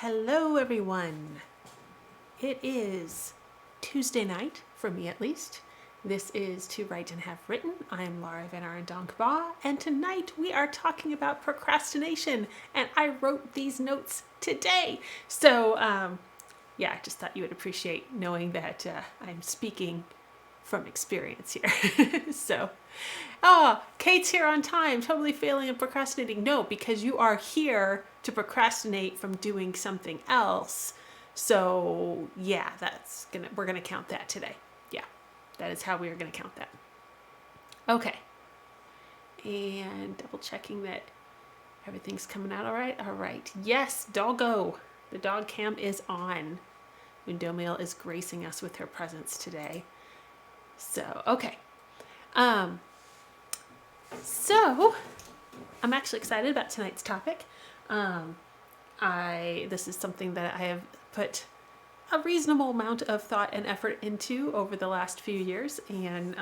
Hello everyone. It is Tuesday night, for me at least. This is To Write and Have Written. I am VanArendonk Baugh, and tonight we are talking about procrastination, and I wrote these notes today. So, yeah, I just thought you would appreciate knowing that I'm speaking from experience here. Kate's here on time, totally failing and procrastinating. No, because you are here to procrastinate from doing something else. So yeah, we're gonna count that today. Yeah, that is how we are gonna count that. Okay. And double checking that everything's coming out all right. All right. Yes, doggo. The dog cam is on. Undomil is gracing us with her presence today. So, okay. So I'm actually excited about tonight's topic. This is something that I have put a reasonable amount of thought and effort into over the last few years, and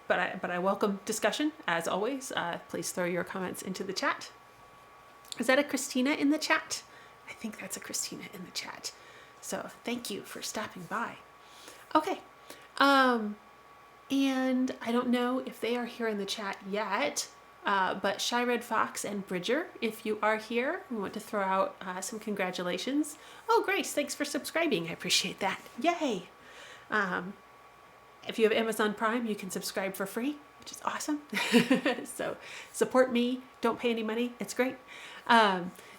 but I welcome discussion as always. Please throw your comments into the chat. Is that a Christina in the chat? I think that's a Christina in the chat. So thank you for stopping by. Okay. And I don't know if they are here in the chat yet, but Shy Red Fox and Bridger, if you are here, we want to throw out some congratulations. Oh, Grace, thanks for subscribing. I appreciate that. Yay. If you have Amazon Prime, you can subscribe for free, which is awesome. So support me. Don't pay any money. It's great.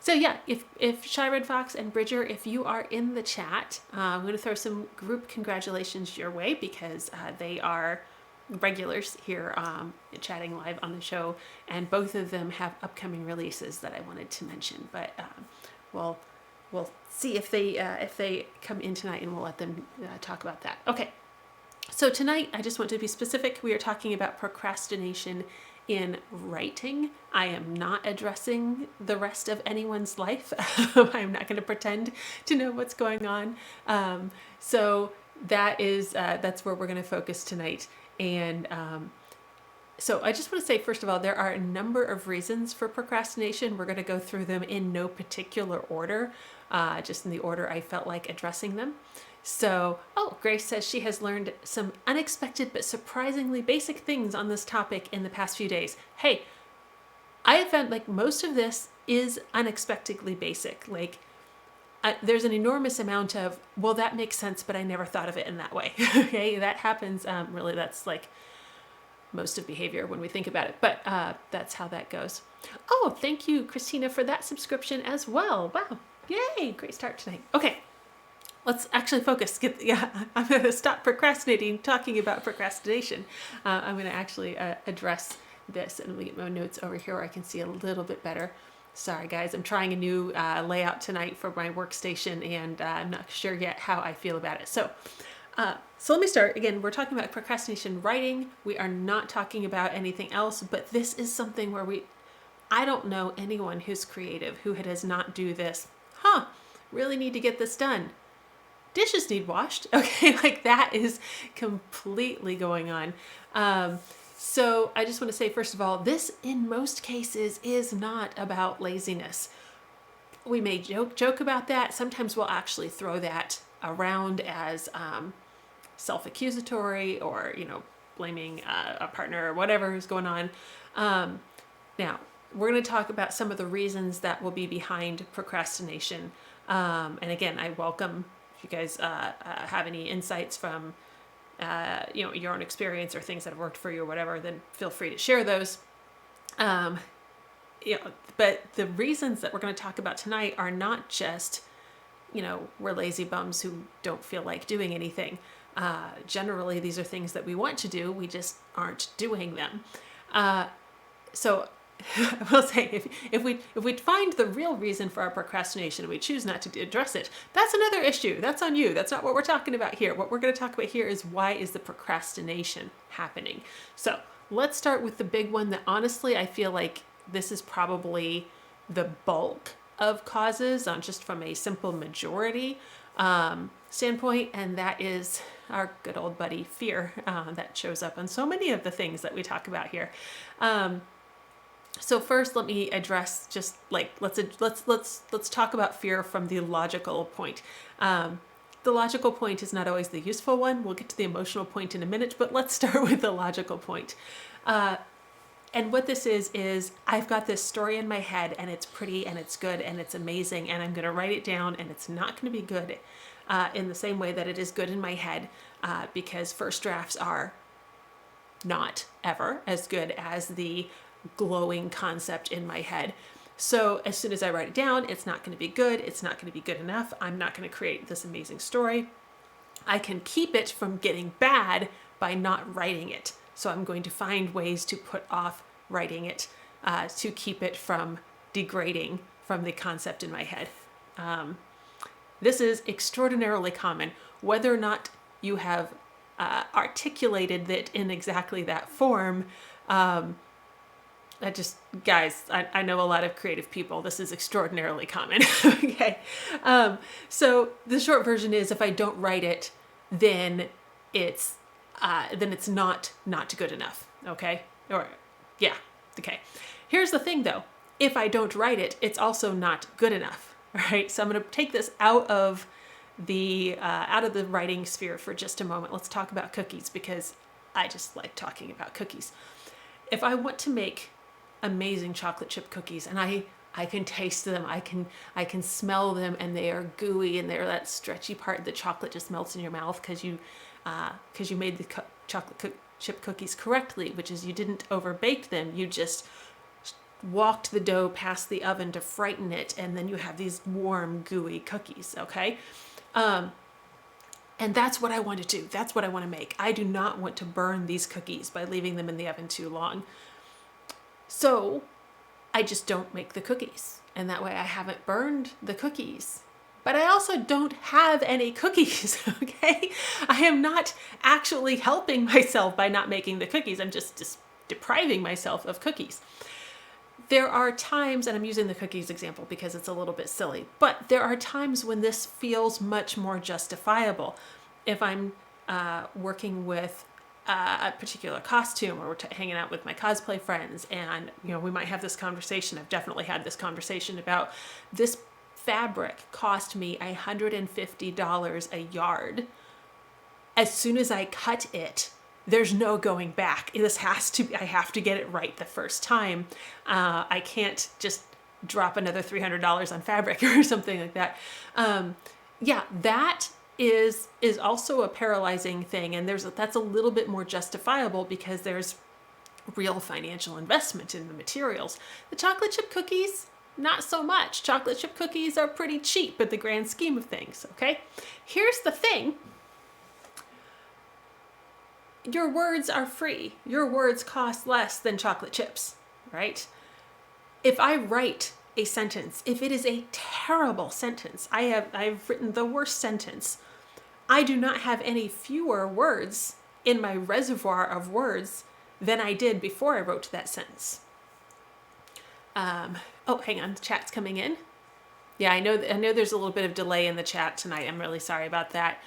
So yeah, if Shy Red Fox and Bridger, if you are in the chat, I'm going to throw some group congratulations your way because they are regulars here chatting live on the show, and both of them have upcoming releases that I wanted to mention. But we'll see if they come in tonight, and we'll let them talk about that. Okay. So tonight, I just want to be specific. We are talking about procrastination in writing. I am not addressing the rest of anyone's life. I'm not going to pretend to know what's going on. So that's where we're going to focus tonight. And so I just want to say, first of all, there are a number of reasons for procrastination. We're going to go through them in no particular order, just in the order I felt like addressing them. So, Grace says she has learned some unexpected but surprisingly basic things on this topic in the past few days. Hey, I have found like most of this is unexpectedly basic. Like there's an enormous amount of, well, that makes sense, but I never thought of it in that way. Okay, that happens. Really, that's like most of behavior when we think about it, but that's how that goes. Oh, thank you, Christina, for that subscription as well. Wow. Yay. Great start tonight. Okay. Let's actually focus. I'm going to stop procrastinating, talking about procrastination. I'm going to actually address this, and let me get my notes over here where I can see a little bit better. Sorry, guys. I'm trying a new layout tonight for my workstation, and I'm not sure yet how I feel about it. So let me start. Again, we're talking about procrastination writing. We are not talking about anything else, but this is something where I don't know anyone who's creative who does not do this. Really need to get this done. Dishes need washed. Okay, like that is completely going on. So I just want to say, first of all, this in most cases is not about laziness. We may joke about that. Sometimes we'll actually throw that around as self-accusatory, or blaming a partner or whatever is going on. Now we're going to talk about some of the reasons that will be behind procrastination. And again, I welcome if you guys have any insights from your own experience or things that have worked for you or whatever, then feel free to share those. But the reasons that we're going to talk about tonight are not just we're lazy bums who don't feel like doing anything. Generally, these are things that we want to do, we just aren't doing them. So I will say, if we find the real reason for our procrastination and we choose not to address it, that's another issue. That's on you. That's not what we're talking about here. What we're going to talk about here is, why is the procrastination happening? So let's start with the big one that honestly I feel like this is probably the bulk of causes, just from a simple majority standpoint, and that is our good old buddy fear that shows up on so many of the things that we talk about here. So first, let me address just like let's talk about fear from the logical point. The logical point is not always the useful one. We'll get to the emotional point in a minute, but let's start with the logical point. And what this is I've got this story in my head, and it's pretty, and it's good, and it's amazing, and I'm going to write it down, and it's not going to be good in the same way that it is good in my head, because first drafts are not ever as good as the glowing concept in my head. So as soon as I write it down, it's not going to be good. It's not going to be good enough. I'm not going to create this amazing story. I can keep it from getting bad by not writing it. So I'm going to find ways to put off writing it to keep it from degrading from the concept in my head. This is extraordinarily common, whether or not you have articulated it in exactly that form. Guys, I know a lot of creative people. This is extraordinarily common. Okay. So the short version is, if I don't write it, then it's not good enough. Okay. Okay. Here's the thing though. If I don't write it, it's also not good enough. All right. So I'm going to take this out of the writing sphere for just a moment. Let's talk about cookies, because I just like talking about cookies. If I want to make amazing chocolate chip cookies, and I can taste them, I can smell them, and they are gooey, and they're that stretchy part, the chocolate just melts in your mouth because you made the chocolate chip cookies correctly, which is you didn't overbake them, you just walked the dough past the oven to frighten it, and then you have these warm gooey cookies. Okay. And that's what I want to do. That's what I want to make. I do not want to burn these cookies by leaving them in the oven too long. So I just don't make the cookies. And that way I haven't burned the cookies. But I also don't have any cookies, okay? I am not actually helping myself by not making the cookies. I'm just depriving myself of cookies. There are times, and I'm using the cookies example because it's a little bit silly, but there are times when this feels much more justifiable. If I'm working with a particular costume, or we're hanging out with my cosplay friends, and we might have this conversation. I've definitely had this conversation about this fabric cost me $150 a yard. As soon as I cut it, there's no going back. I have to get it right the first time. I can't just drop another $300 on fabric or something like that. That is also a paralyzing thing. And that's a little bit more justifiable because there's real financial investment in the materials. The chocolate chip cookies, not so much. Chocolate chip cookies are pretty cheap in the grand scheme of things. Okay. Here's the thing. Your words are free. Your words cost less than chocolate chips, right? If I write a sentence, if it is a terrible sentence, I've written the worst sentence, I do not have any fewer words in my reservoir of words than I did before I wrote that sentence. Hang on, the chat's coming in. Yeah, I know there's a little bit of delay in the chat tonight. I'm really sorry about that.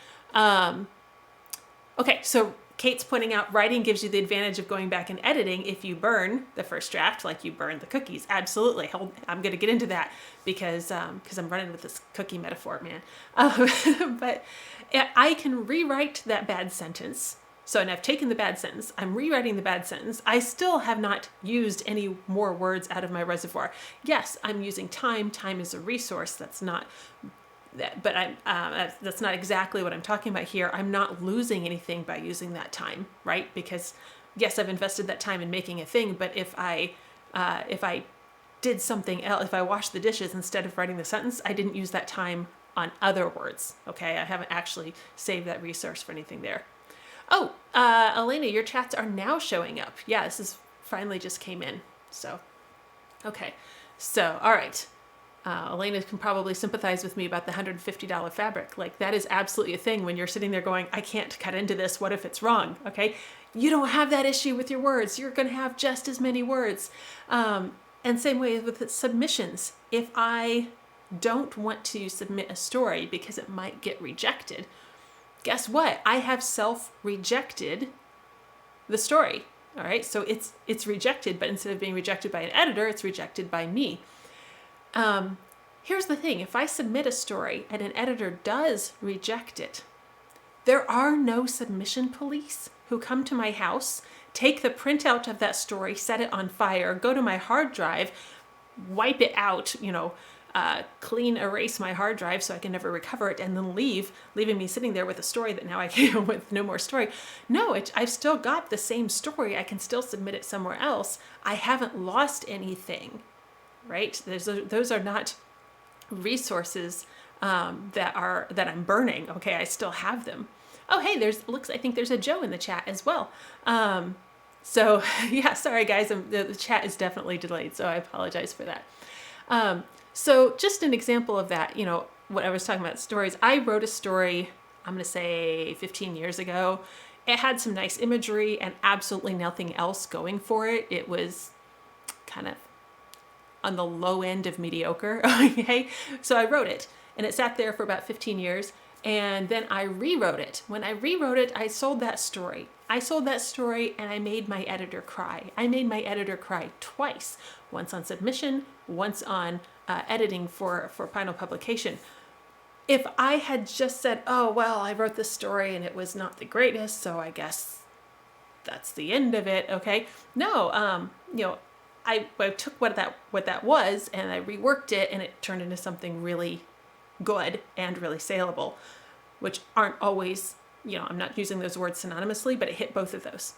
Okay, so Kate's pointing out writing gives you the advantage of going back and editing if you burn the first draft, like you burned the cookies. Absolutely. I'm going to get into that because I'm running with this cookie metaphor, man. But I can rewrite that bad sentence. So, and I've taken the bad sentence. I'm rewriting the bad sentence. I still have not used any more words out of my reservoir. Yes, I'm using time. Time is a resource. That's not exactly what I'm talking about here. I'm not losing anything by using that time, right? Because yes, I've invested that time in making a thing, but if I did something else, if I washed the dishes instead of writing the sentence, I didn't use that time on other words, okay? I haven't actually saved that resource for anything there. Oh, Elena, your chats are now showing up. Yeah, this is finally just came in. So, okay. So, all right. Elena can probably sympathize with me about the $150 fabric. Like, that is absolutely a thing when you're sitting there going, I can't cut into this. What if it's wrong? Okay. You don't have that issue with your words. You're going to have just as many words. And same way with submissions. If I don't want to submit a story because it might get rejected, guess what? I have self-rejected the story. All right, so it's rejected, but instead of being rejected by an editor, it's rejected by me. Here's the thing, if I submit a story and an editor does reject it, there are no submission police who come to my house, take the printout of that story, set it on fire, go to my hard drive, wipe it out, clean erase my hard drive so I can never recover it, and then leaving me sitting there with a story that now I can't, with no more story. No, I've still got the same story. I can still submit it somewhere else. I haven't lost anything, right? Those are not resources that I'm burning. Okay, I still have them. Oh, hey, I think there's a Joe in the chat as well. So yeah, sorry guys, the chat is definitely delayed, so I apologize for that. So just an example of that, what I was talking about, stories. I wrote a story, I'm going to say 15 years ago. It had some nice imagery and absolutely nothing else going for it. It was kind of on the low end of mediocre. Okay, so I wrote it and it sat there for about 15 years. And then I rewrote it. When I rewrote it, I sold that story. And I made my editor cry. I made my editor cry twice, once on submission, once on editing for final publication. If I had just said, oh, well, I wrote this story and it was not the greatest, so I guess that's the end of it, okay? No, I took what that was and I reworked it and it turned into something really good and really saleable, which aren't always, I'm not using those words synonymously, but it hit both of those.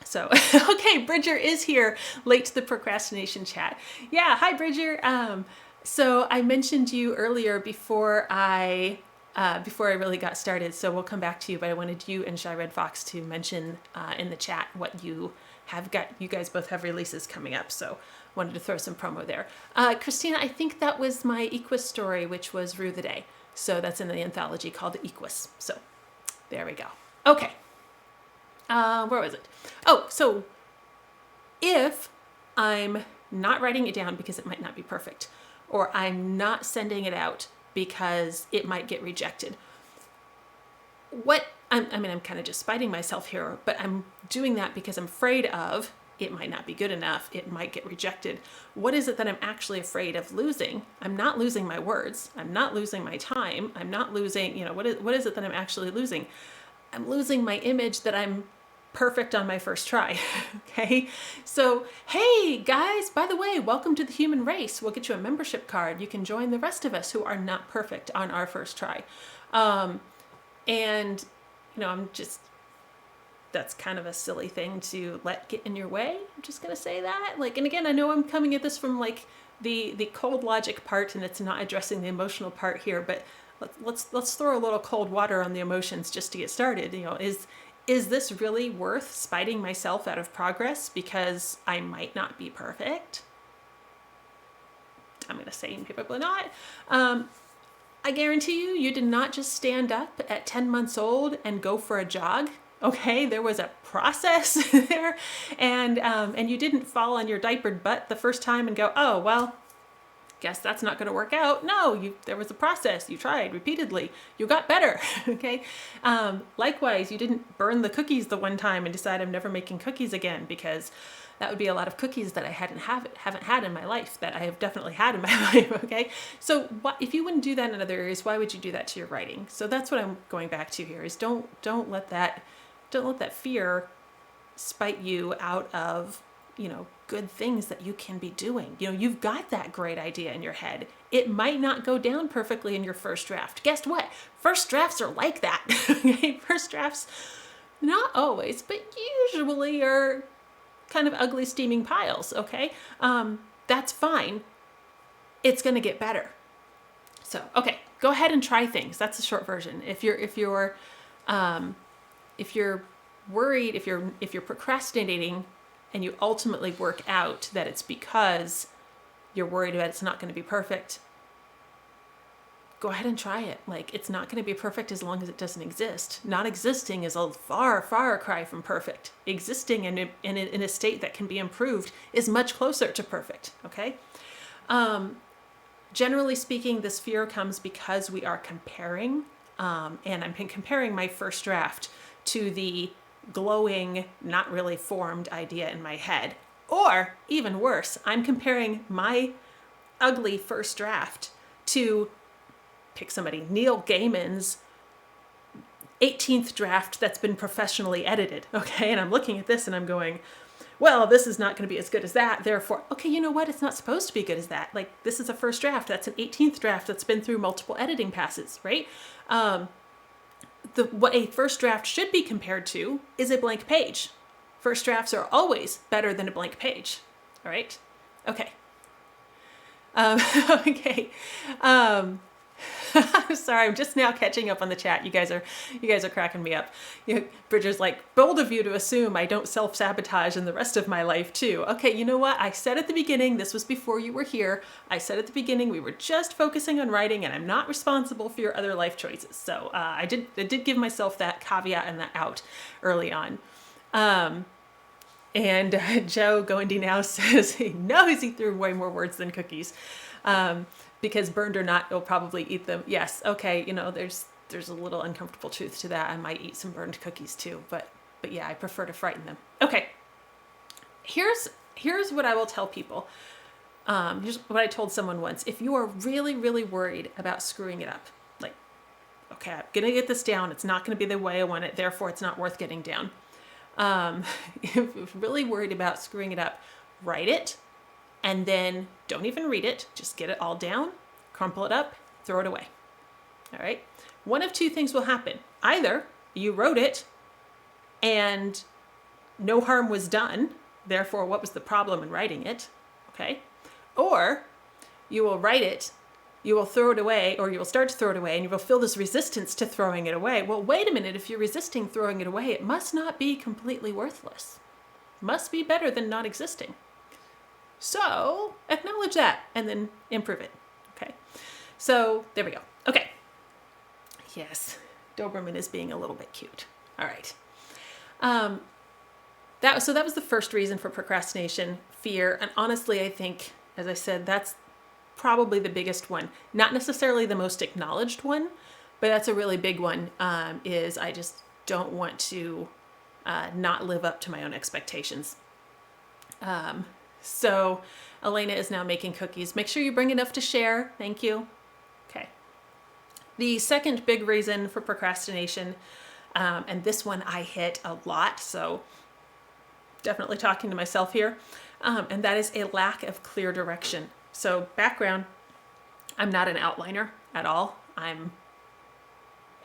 So, okay, Bridger is here, late to the procrastination chat. Yeah, hi Bridger. So I mentioned you earlier before I really got started, so we'll come back to you, but I wanted you and Shy Red Fox to mention in the chat what you have got. You guys both have releases coming up, so wanted to throw some promo there. Christina, I think that was my Equus story, which was Rue the Day. So that's in the anthology called Equus. So there we go. Okay. Where was it? Oh, so if I'm not writing it down because it might not be perfect, or I'm not sending it out because it might get rejected, I'm kind of just spiting myself here, but I'm doing that because I'm afraid of it might not be good enough. It might get rejected. What is it that I'm actually afraid of losing? I'm not losing my words. I'm not losing my time. I'm not losing, what is it that I'm actually losing? I'm losing my image that I'm perfect on my first try. Okay. So, hey guys, by the way, welcome to the human race. We'll get you a membership card. You can join the rest of us who are not perfect on our first try. And that's kind of a silly thing to let get in your way. I'm just going to say that. And again, I know I'm coming at this from the cold logic part and it's not addressing the emotional part here, but let's throw a little cold water on the emotions just to get started. Is this really worth spiting myself out of progress because I might not be perfect? I'm going to say probably not. I guarantee you did not just stand up at 10 months old and go for a jog. Okay, there was a process there, and you didn't fall on your diapered butt the first time and go, oh, well, guess that's not going to work out. No, there was a process. You tried repeatedly. You got better. Okay. Likewise, you didn't burn the cookies the one time and decide I'm never making cookies again, because that would be a lot of cookies that I haven't had in my life, that I have definitely had in my life. Okay. So if you wouldn't do that in other areas, why would you do that to your writing? So that's what I'm going back to here, is don't let that fear spite you out of, good things that you can be doing. You've got that great idea in your head. It might not go down perfectly in your first draft. Guess what? First drafts are like that. Okay? First drafts, not always, but usually are kind of ugly steaming piles. Okay. That's fine. It's going to get better. So, okay, go ahead and try things. That's the short version. If you're worried, if you're procrastinating and you ultimately work out that it's because you're worried about it's not going to be perfect, go ahead and try it. It's not going to be perfect as long as it doesn't exist. Not existing is a far, far cry from perfect. Existing in a state that can be improved is much closer to perfect. Okay. Generally speaking, this fear comes because we are comparing, and I'm comparing my first draft to the glowing, not really formed idea in my head. Or even worse, I'm comparing my ugly first draft to, pick somebody, Neil Gaiman's 18th draft that's been professionally edited. Okay. And I'm looking at this and I'm going, well, this is not going to be as good as that. Therefore, okay, you know what? It's not supposed to be good as that. Like, this is a first draft. That's an 18th draft that's been through multiple editing passes, right? What a first draft should be compared to is a blank page. First drafts are always better than a blank page. All right. Okay. Okay. I'm sorry, I'm just now catching up on the chat. You guys are cracking me up. Bridger's like, bold of you to assume I don't self-sabotage in the rest of my life too. Okay, you know what? I said at the beginning, this was before you were here. I said at the beginning, we were just focusing on writing and I'm not responsible for your other life choices. So I did give myself that caveat and that out early on. And Joe Goendy now says he knows he threw way more words than cookies. Because burned or not, you'll probably eat them. Yes, okay, there's a little uncomfortable truth to that. I might eat some burned cookies too, but yeah, I prefer to frighten them. Okay, here's what I will tell people. Here's what I told someone once. If you are really, really worried about screwing it up, like, okay, I'm gonna get this down. It's not gonna be the way I want it, therefore it's not worth getting down. If you're really worried about screwing it up, write it. And then don't even read it. Just get it all down, crumple it up, throw it away. All right. One of two things will happen. Either you wrote it and no harm was done. Therefore, what was the problem in writing it? Okay. Or you will write it, you will throw it away, or you will start to throw it away, and you will feel this resistance to throwing it away. Well, wait a minute. If you're resisting throwing it away, it must not be completely worthless. It must be better than not existing. So acknowledge that and then improve it. Okay. So there we go. Okay. Yes. Doberman is being a little bit cute. All right. That was the first reason for procrastination, fear. And honestly, I think, as I said, that's probably the biggest one. Not necessarily the most acknowledged one, but that's a really big one, is I just don't want to not live up to my own expectations. So Elena is now making cookies. Make sure you bring enough to share. Thank you. Okay. The second big reason for procrastination, and this one I hit a lot, so definitely talking to myself here, and that is a lack of clear direction. So background, I'm not an outliner at all. I'm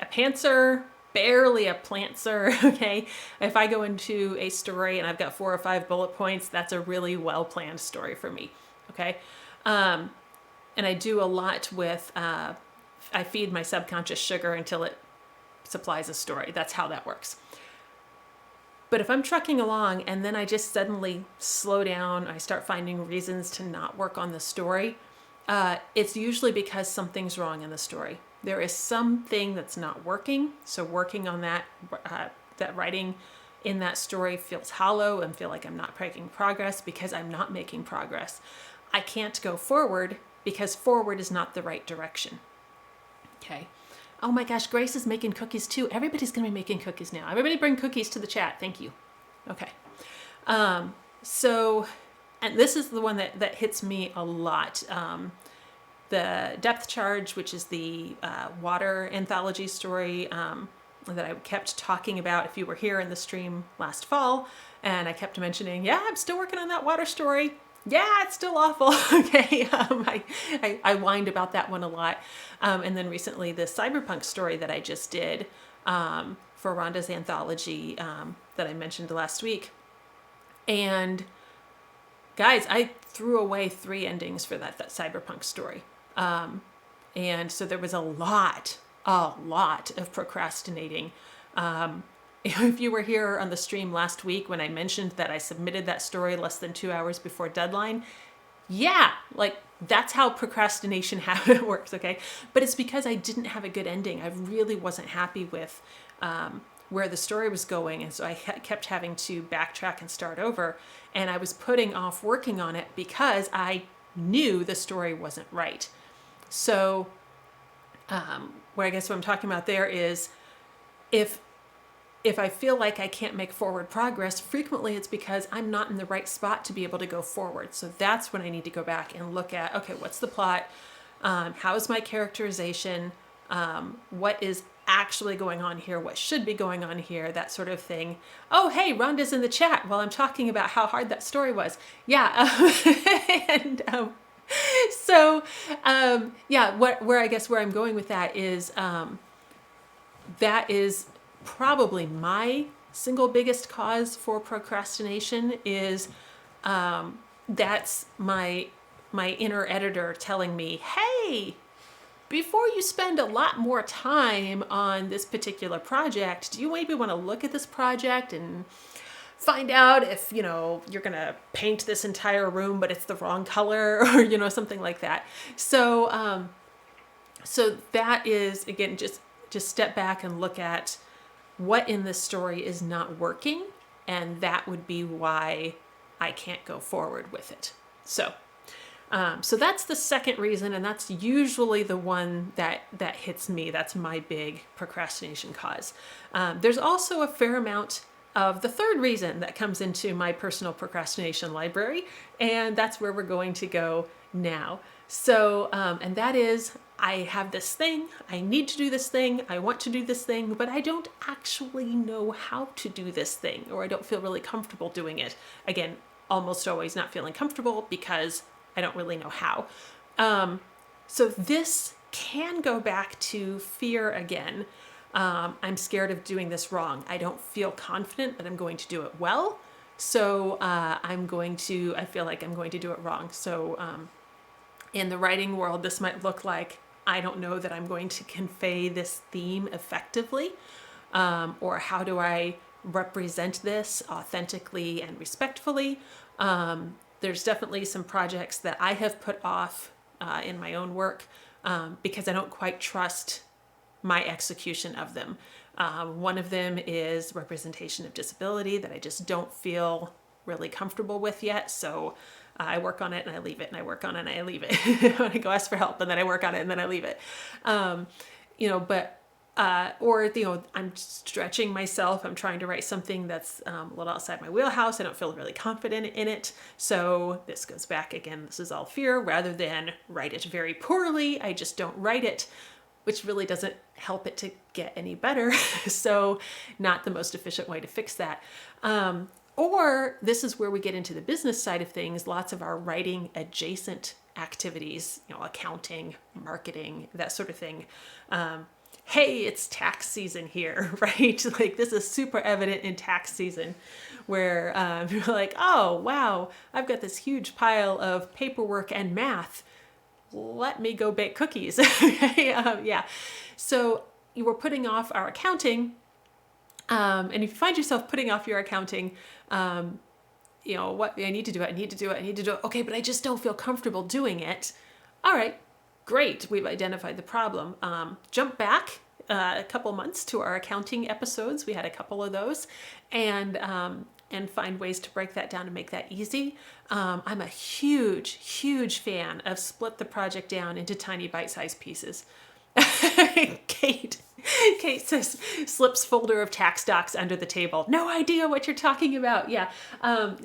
a pantser, barely a plantser, okay? If I go into a story and I've got 4 or 5 bullet points, that's a really well-planned story for me, okay? And I do a lot with, I feed my subconscious sugar until it supplies a story. That's how that works. But if I'm trucking along and then I just suddenly slow down, I start finding reasons to not work on the story, it's usually because something's wrong in the story. There is something that's not working. So working on that, that writing in that story feels hollow and feel like I'm not making progress because I'm not making progress. I can't go forward because forward is not the right direction. Okay. Oh my gosh, Grace is making cookies too. Everybody's going to be making cookies now. Everybody bring cookies to the chat. Thank you. Okay. So, and this is the one that hits me a lot. The Depth Charge, which is the water anthology story that I kept talking about if you were here in the stream last fall. And I kept mentioning, yeah, I'm still working on that water story. Yeah, it's still awful. Okay. I whined about that one a lot. And then recently the cyberpunk story that I just did for Rhonda's anthology that I mentioned last week. And guys, I threw away 3 endings for that cyberpunk story. And so there was a lot of procrastinating. If you were here on the stream last week when I mentioned that I submitted that story less than 2 hours before deadline, yeah, like that's how procrastination works, okay? But it's because I didn't have a good ending. I really wasn't happy with where the story was going. And so I kept having to backtrack and start over. And I was putting off working on it because I knew the story wasn't right. So what I'm talking about there is if if I feel like I can't make forward progress, frequently it's because I'm not in the right spot to be able to go forward. So that's when I need to go back and look at, okay, what's the plot? How is my characterization? What is actually going on here? What should be going on here? That sort of thing. Oh, hey, Rhonda's in the chat while I'm talking about how hard that story was. Yeah. Where I'm going with that is, that is probably my single biggest cause for procrastination is, that's my inner editor telling me, hey, before you spend a lot more time on this particular project, do you maybe want to look at this project and find out if, you're going to paint this entire room, but it's the wrong color, or, something like that. So, so that is, again, just step back and look at what in this story is not working. And that would be why I can't go forward with it. So that's the second reason, and that's usually the one that hits me. That's my big procrastination cause. There's also a fair amount of the third reason that comes into my personal procrastination library, and that's where we're going to go now. So, and that is, I have this thing, I need to do this thing, I want to do this thing, but I don't actually know how to do this thing, or I don't feel really comfortable doing it. Again, almost always not feeling comfortable because I don't really know how. So this can go back to fear again. I'm scared of doing this wrong. I don't feel confident that I'm going to do it well. So I feel like I'm going to do it wrong. So in the writing world, this might look like, I don't know that I'm going to convey this theme effectively. Or how do I represent this authentically and respectfully? There's definitely some projects that I have put off in my own work because I don't quite trust my execution of them. One of them is representation of disability that I just don't feel really comfortable with yet. So I work on it and I leave it, and I work on it and I leave it. I go ask for help and then I work on it and then I leave it. I'm stretching myself. I'm trying to write something that's a little outside my wheelhouse. I don't feel really confident in it. So this goes back again. This is all fear rather than write it very poorly. I just don't write it, which really doesn't help it to get any better. So not the most efficient way to fix that. Or this is where we get into the business side of things. Lots of our writing adjacent activities, accounting, marketing, that sort of thing. Hey, it's tax season here, right? Like this is super evident in tax season where you're like, oh, wow, I've got this huge pile of paperwork and math. Let me go bake cookies. Yeah. So you were putting off our accounting. And if you find yourself putting off your accounting, what I need to do it. Okay, but I just don't feel comfortable doing it. All right. Great, we've identified the problem. Jump back a couple months to our accounting episodes. We had a couple of those, and find ways to break that down and make that easy. I'm a huge fan of split the project down into tiny bite-sized pieces. Kate says, slips folder of tax docs under the table. No idea what you're talking about. Yeah.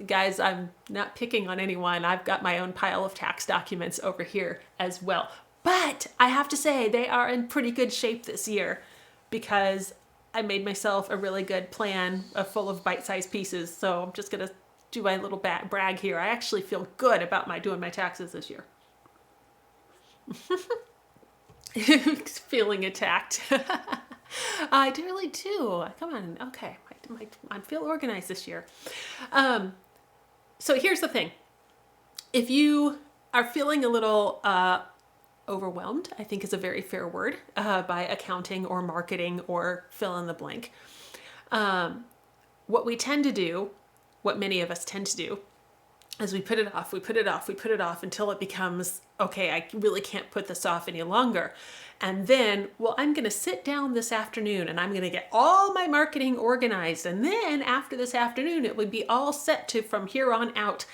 Guys, I'm not picking on anyone. I've got my own pile of tax documents over here as well. But I have to say they are in pretty good shape this year because I made myself a really good plan full of bite-sized pieces. So I'm just going to do my little brag here. I actually feel good about doing my taxes this year. Feeling attacked. I really do. Come on. Okay. I feel organized this year. So here's the thing. If you are feeling a little overwhelmed, I think is a very fair word, by accounting or marketing or fill in the blank. What we tend to do, what many of us tend to do, is we put it off until it becomes, okay, I really can't put this off any longer. And then, well, I'm going to sit down this afternoon and I'm going to get all my marketing organized. And then after this afternoon, it would be all set to from here on out.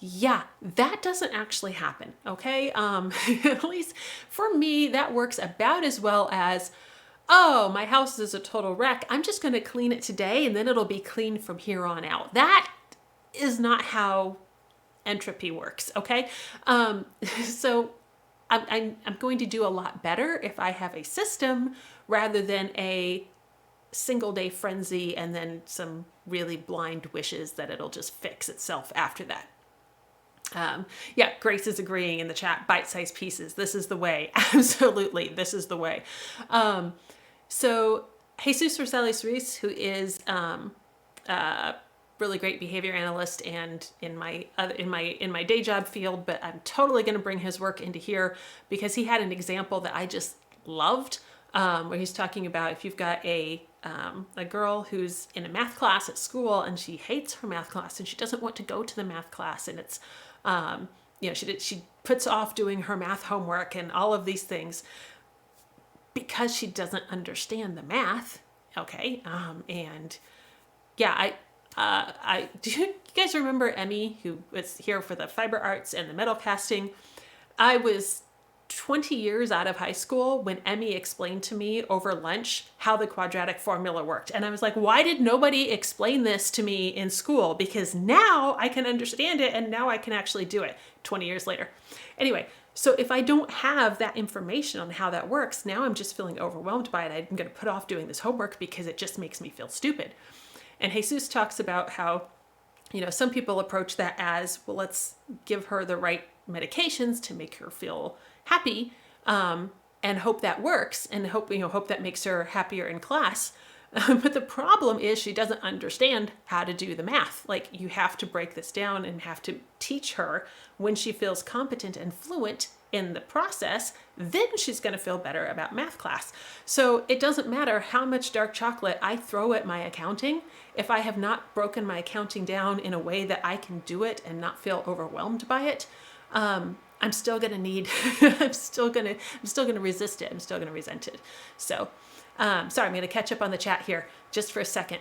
Yeah, that doesn't actually happen, okay? At least for me, that works about as well as, oh, my house is a total wreck, I'm just going to clean it today and then it'll be clean from here on out. That is not how entropy works, okay? So I'm going to do a lot better if I have a system rather than a single day frenzy and then some really blind wishes that it'll just fix itself after that. Yeah, Grace is agreeing in the chat, bite-sized pieces. This is the way. Absolutely, this is the way. So Jesus Rosales Ruiz, who is really great behavior analyst and in my day job field, but I'm totally going to bring his work into here because he had an example that I just loved, where he's talking about if you've got a girl who's in a math class at school and she hates her math class and she doesn't want to go to the math class, and it's she puts off doing her math homework and all of these things because she doesn't understand the math. Okay, and yeah, do you guys remember Emmy, who was here for the fiber arts and the metal casting? I was 20 years out of high school when Emmy explained to me over lunch how the quadratic formula worked. And I was like, why did nobody explain this to me in school? Because now I can understand it and now I can actually do it 20 years later. Anyway, so if I don't have that information on how that works, now I'm just feeling overwhelmed by it. I'm going to put off doing this homework because it just makes me feel stupid. And Jesus talks about how, some people approach that as, well, let's give her the right medications to make her feel happy, and hope that works, and hope that makes her happier in class. But the problem is she doesn't understand how to do the math. Like, you have to break this down and have to teach her when she feels competent and fluent in the process, then she's going to feel better about math class. So it doesn't matter how much dark chocolate I throw at my accounting. If I have not broken my accounting down in a way that I can do it and not feel overwhelmed by it, I'm still going to need, I'm still going to resist it. I'm still going to resent it. So, sorry, I'm going to catch up on the chat here just for a second.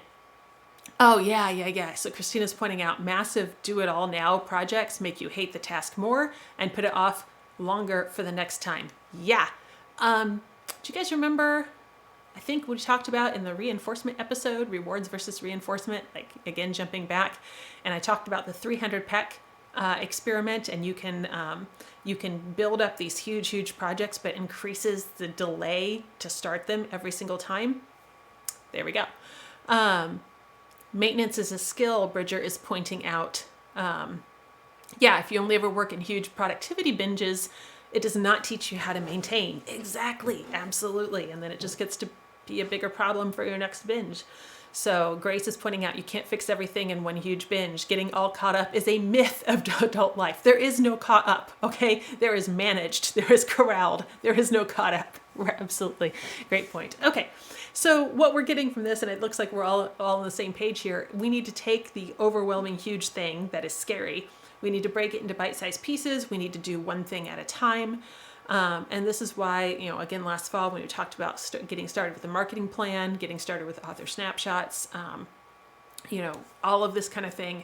Oh, yeah. So Christina's pointing out massive do-it-all now projects make you hate the task more and put it off longer for the next time. Yeah. Do you guys remember, I think we talked about in the reinforcement episode, rewards versus reinforcement, like again, jumping back, and I talked about the 300 peck experiment, and you can build up these huge projects, but increases the delay to start them every single time. There we go. Maintenance is a skill, Bridger is pointing out. Yeah, if you only ever work in huge productivity binges, it does not teach you how to maintain. Exactly, absolutely. And then it just gets to be a bigger problem for your next binge. So Grace is pointing out you can't fix everything in one huge binge. Getting all caught up is a myth of adult life. There is no caught up, okay? There is managed, there is corralled, there is no caught up. Absolutely, great point. Okay, so what we're getting from this, and it looks like we're all on the same page here, we need to take the overwhelming huge thing that is scary. We need to break it into bite-sized pieces. We need to do one thing at a time. And this is why, again, last fall when we talked about getting started with a marketing plan, getting started with author snapshots, all of this kind of thing.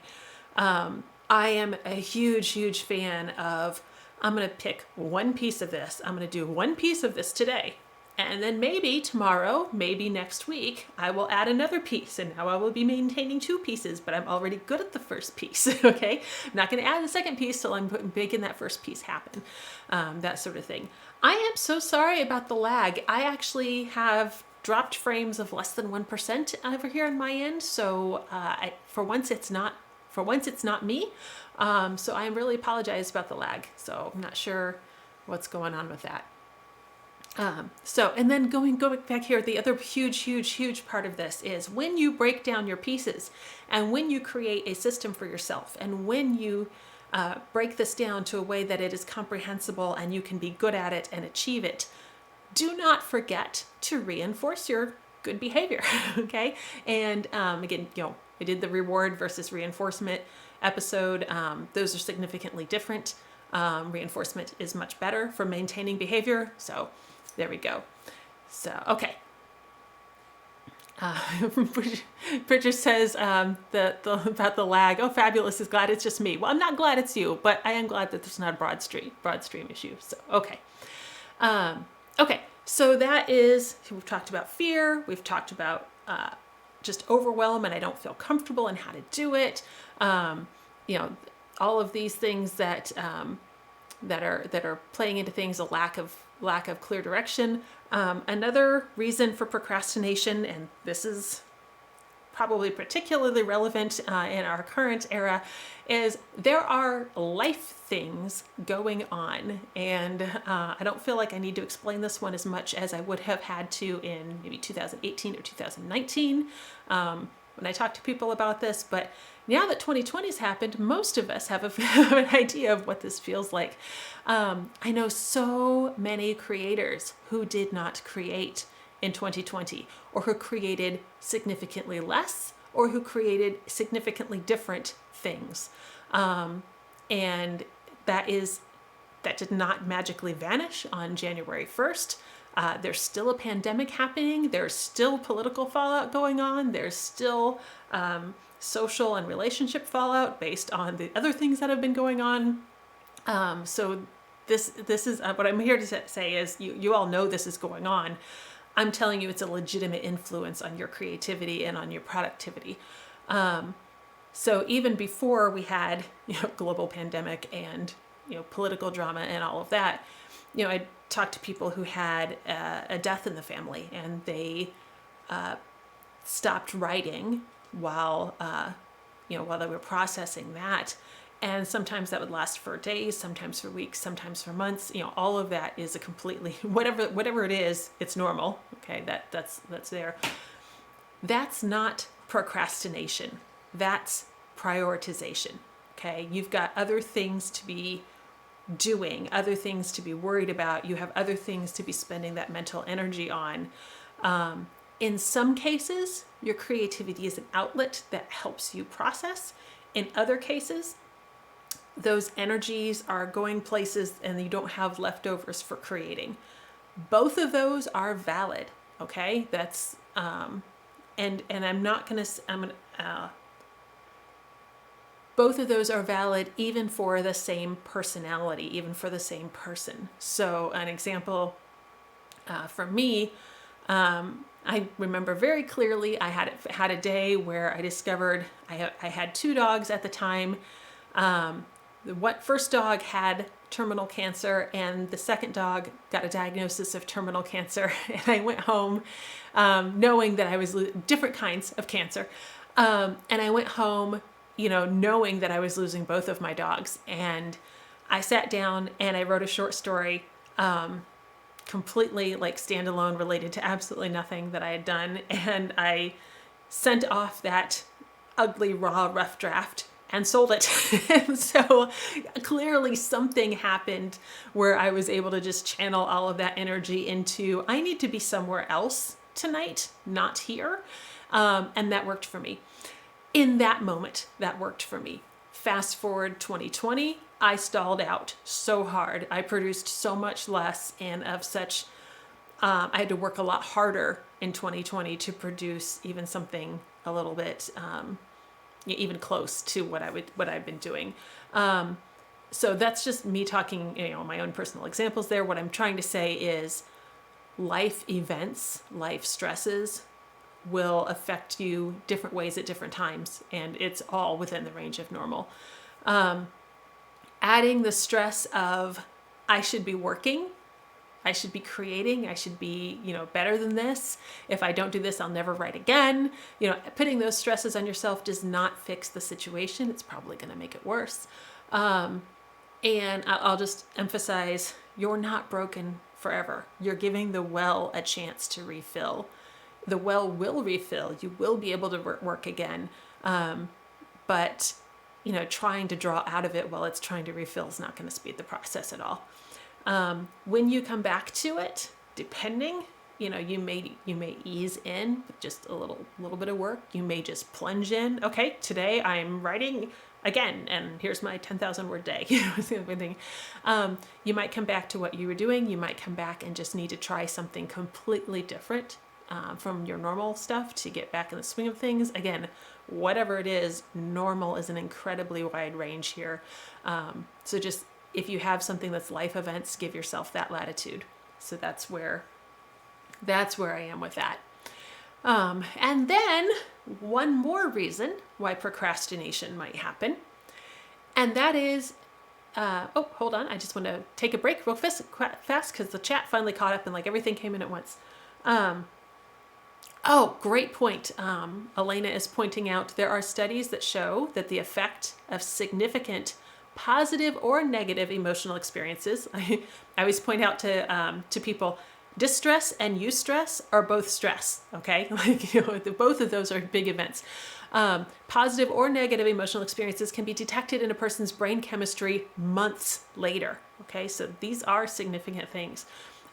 I am a huge fan of, I'm going to pick one piece of this. I'm going to do one piece of this today. And then maybe tomorrow, maybe next week, I will add another piece. And now I will be maintaining 2 pieces, but I'm already good at the first piece, okay? I'm not going to add the second piece till I'm making that first piece happen, that sort of thing. I am so sorry about the lag. I actually have dropped frames of less than 1% over here on my end. So for once it's not me. So I really apologize about the lag. So I'm not sure what's going on with that. And then going back here, the other huge part of this is when you break down your pieces and when you create a system for yourself and when you break this down to a way that it is comprehensible and you can be good at it and achieve it, do not forget to reinforce your good behavior, okay? And again, we did the reward versus reinforcement episode. Those are significantly different. Reinforcement is much better for maintaining behavior. So there we go. So, okay. Bridget says about the lag. Oh, Fabulous is glad it's just me. Well, I'm not glad it's you, but I am glad that there's not a broad stream issue. So, okay. Okay. So that is, we've talked about fear, we've talked about just overwhelm and I don't feel comfortable in how to do it. You know, all of these things that that are playing into things, a lack of clear direction. Another reason for procrastination, and this is probably particularly relevant in our current era, is there are life things going on. And I don't feel like I need to explain this one as much as I would have had to in maybe 2018 or 2019 when I talk to people about this. But now that 2020 has happened, most of us have an idea of what this feels like. I know so many creators who did not create in 2020, or who created significantly less, or who created significantly different things. And that did not magically vanish on January 1st. There's still a pandemic happening. There's still political fallout going on. There's still social and relationship fallout based on the other things that have been going on. So this is what I'm here to say is you all know this is going on. I'm telling you, it's a legitimate influence on your creativity and on your productivity. So even before we had, global pandemic and, political drama and all of that, I talked to people who had a death in the family and they stopped writing while they were processing that. And sometimes that would last for days, sometimes for weeks, sometimes for months. All of that is a completely, whatever it is, it's normal. Okay, that's there. That's not procrastination. That's prioritization. Okay, you've got other things to be doing, other things to be worried about. You have other things to be spending that mental energy on. In some cases, your creativity is an outlet that helps you process. In other cases, those energies are going places and you don't have leftovers for creating. Both of those are valid. Okay. That's, and I'm not going to, both of those are valid even for the same personality, even for the same person. So an example, for me, I remember very clearly I had a day where I discovered I had two dogs at the time. The first dog had terminal cancer and the second dog got a diagnosis of terminal cancer. And I went home knowing that I was different kinds of cancer. And I went home, knowing that I was losing both of my dogs. And I sat down and I wrote a short story, completely like standalone, related to absolutely nothing that I had done. And I sent off that ugly, raw, rough draft and sold it. And so clearly something happened where I was able to just channel all of that energy into, I need to be somewhere else tonight, not here. And that worked for me. In that moment, that worked for me. Fast forward 2020, I stalled out so hard. I produced so much less and of such, I had to work a lot harder in 2020 to produce even something a little bit, even close to what I've been doing. So that's just me talking, my own personal examples there. What I'm trying to say is life events, life stresses will affect you different ways at different times. And it's all within the range of normal. Adding the stress of, I should be working, I should be creating, I should be, better than this. If I don't do this, I'll never write again. Putting those stresses on yourself does not fix the situation. It's probably going to make it worse. And I'll just emphasize, you're not broken forever. You're giving the well a chance to refill. The well will refill. You will be able to work again. But, trying to draw out of it while it's trying to refill is not going to speed the process at all. When you come back to it, depending, you may ease in with just a little bit of work. You may just plunge in. Okay, today I'm writing again, and here's my 10,000 word day. You might come back to what you were doing. You might come back and just need to try something completely different from your normal stuff to get back in the swing of things. Again, whatever it is, normal is an incredibly wide range here. So just, if you have something that's life events, give yourself that latitude. So that's where That's where I am with that. And then one more reason why procrastination might happen, and that is, oh, hold on. I just want to take a break real fast because the chat finally caught up and like everything came in at once. Oh, great point. Elena is pointing out there are studies that show that the effect of significant positive or negative emotional experiences, I always point out to people, distress and eustress are both stress, okay? Like, both of those are big events. Positive or negative emotional experiences can be detected in a person's brain chemistry months later, okay? So these are significant things.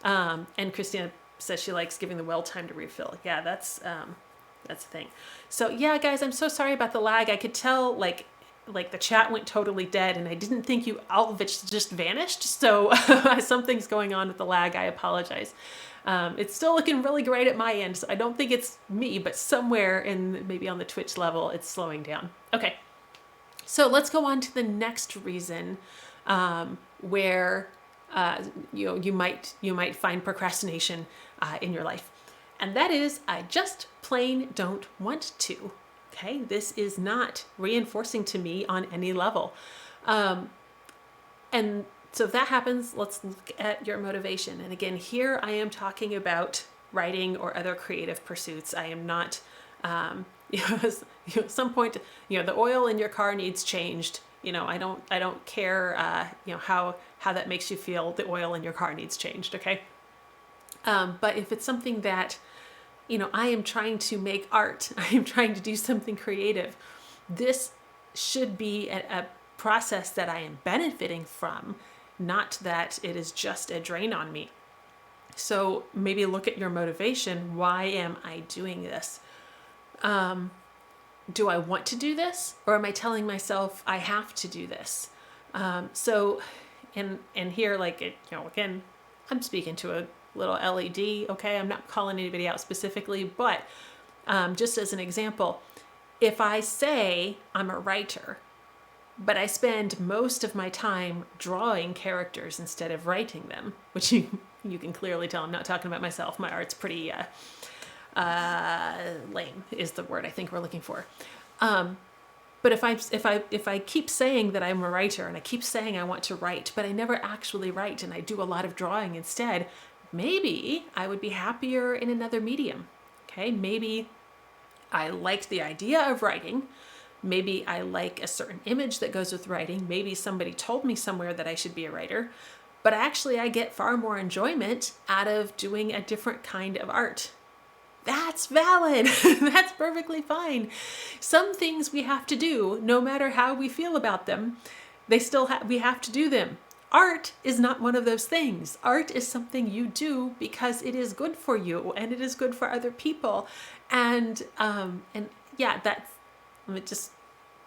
And Christina says she likes giving the well time to refill. Yeah, that's the thing. So yeah, guys, I'm so sorry about the lag. I could tell like the chat went totally dead and I didn't think all of it just vanished. So something's going on with the lag. I apologize. It's still looking really great at my end. So I don't think it's me, but somewhere maybe on the Twitch level, it's slowing down. Okay. So let's go on to the next reason where you might find procrastination in your life. And that is, I just plain don't want to. Okay, this is not reinforcing to me on any level. And so if that happens, let's look at your motivation. And again, here I am talking about writing or other creative pursuits. I am not, at some point, the oil in your car needs changed. I don't care, how that makes you feel. The oil in your car needs changed. Okay. But if it's something that, I am trying to make art, I am trying to do something creative, this should be a process that I am benefiting from, not that it is just a drain on me. So maybe look at your motivation. Why am I doing this? Do I want to do this? Or am I telling myself I have to do this? So here, again, I'm speaking to a little LED, okay? I'm not calling anybody out specifically, but just as an example, if I say I'm a writer, but I spend most of my time drawing characters instead of writing them, which you can clearly tell I'm not talking about myself. My art's pretty lame is the word I think we're looking for. But if I keep saying that I'm a writer and I keep saying I want to write, but I never actually write and I do a lot of drawing instead, maybe I would be happier in another medium. Okay, maybe I liked the idea of writing. Maybe I like a certain image that goes with writing. Maybe somebody told me somewhere that I should be a writer, but actually I get far more enjoyment out of doing a different kind of art. That's valid. That's perfectly fine. Some things we have to do, no matter how we feel about them, we have to do them. Art is not one of those things. Art is something you do because it is good for you and it is good for other people. And yeah, let me just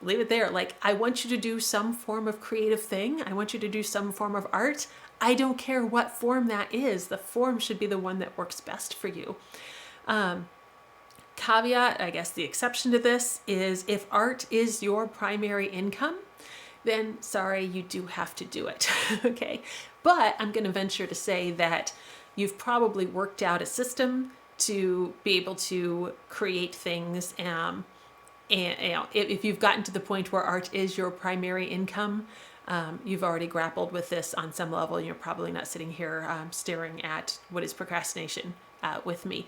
leave it there. Like, I want you to do some form of creative thing. I want you to do some form of art. I don't care what form that is. The form should be the one that works best for you. Caveat, I guess the exception to this is if art is your primary income, then sorry, you do have to do it. Okay. But I'm going to venture to say that you've probably worked out a system to be able to create things. And if you've gotten to the point where art is your primary income, you've already grappled with this on some level. You're probably not sitting here staring at what is procrastination with me.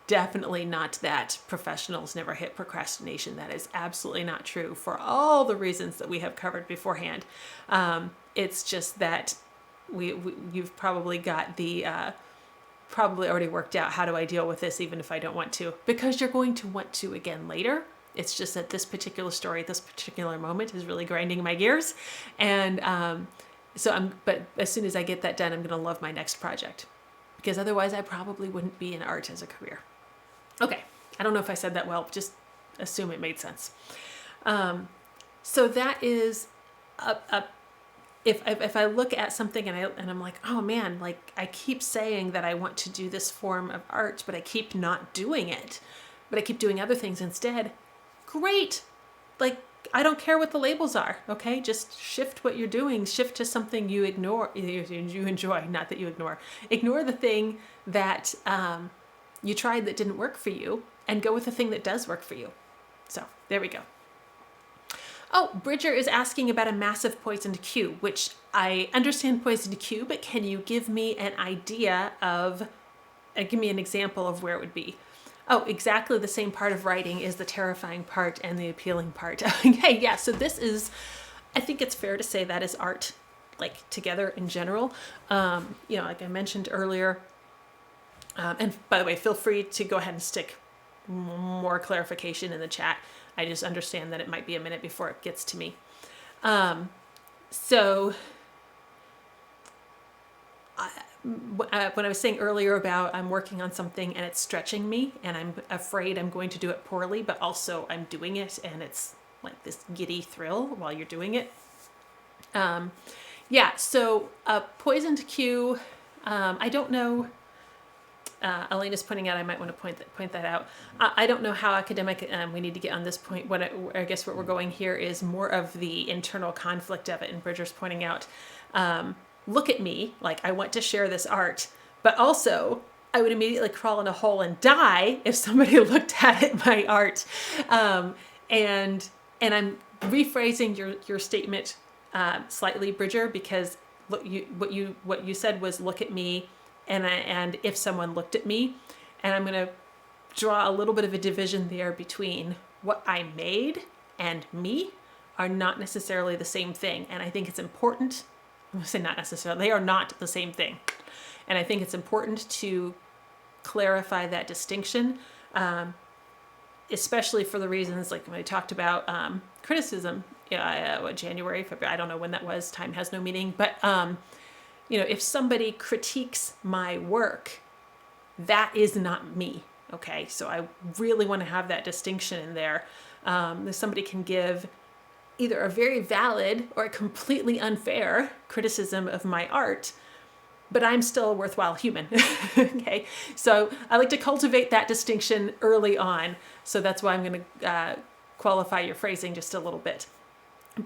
Definitely not that professionals never hit procrastination. That is absolutely not true for all the reasons that we have covered beforehand. It's just that you've probably got probably already worked out, how do I deal with this even if I don't want to? Because you're going to want to again later. It's just that this particular story, this particular moment is really grinding my gears. And but as soon as I get that done, I'm going to love my next project. Because otherwise I probably wouldn't be in art as a career. Okay, I don't know if I said that well, just assume it made sense. So that is, if I look at something and I'm like, oh man, like I keep saying that I want to do this form of art, but I keep not doing it, but I keep doing other things instead. Great. Like, I don't care what the labels are. Okay. Just shift what you're doing, shift to something you ignore, you enjoy, not that you ignore the thing that, you tried that didn't work for you, and go with the thing that does work for you. So there we go. Oh, Bridger is asking about a massive poisoned cue, which I understand poisoned cue, but can you give me an idea of, give me an example of where it would be? Oh, exactly the same part of writing is the terrifying part and the appealing part. Okay, yeah, so this is, I think it's fair to say that is art, like together in general. Like I mentioned earlier, and by the way, feel free to go ahead and stick more clarification in the chat. I just understand that it might be a minute before it gets to me. When I was saying earlier about I'm working on something and it's stretching me and I'm afraid I'm going to do it poorly, but also I'm doing it and it's like this giddy thrill while you're doing it. So a poisoned cue, I don't know. Elena's pointing out, I might want to point that out. I don't know how academic we need to get on this point. I guess what we're going here is more of the internal conflict of it. And Bridger's pointing out, look at me, like I want to share this art, but also I would immediately crawl in a hole and die if somebody looked at my art. And I'm rephrasing your statement slightly, Bridger, because what you said was look at me. And if someone looked at me, and I'm going to draw a little bit of a division there between what I made and me are not necessarily the same thing. And I think it's important, I'm going to say not necessarily, they are not the same thing. And I think it's important to clarify that distinction, especially for the reasons like when I talked about criticism, January, February, I don't know when that was, time has no meaning, but if somebody critiques my work, that is not me. Okay, so I really want to have that distinction in there. Somebody can give either a very valid or a completely unfair criticism of my art, but I'm still a worthwhile human. Okay, so I like to cultivate that distinction early on. So that's why I'm going to qualify your phrasing just a little bit.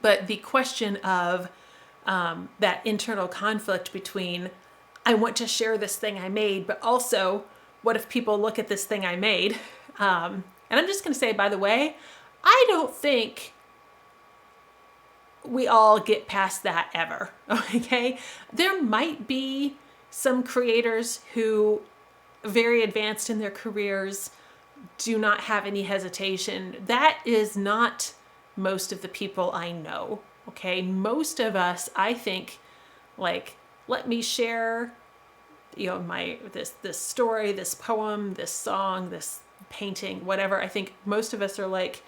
But the question of that internal conflict between I want to share this thing I made, but also what if people look at this thing I made? And I'm just going to say, by the way, I don't think we all get past that ever. Okay. There might be some creators who very advanced in their careers do not have any hesitation. That is not most of the people I know. Okay, most of us, I think, like, let me share, my this story, this poem, this song, this painting, whatever. I think most of us are like,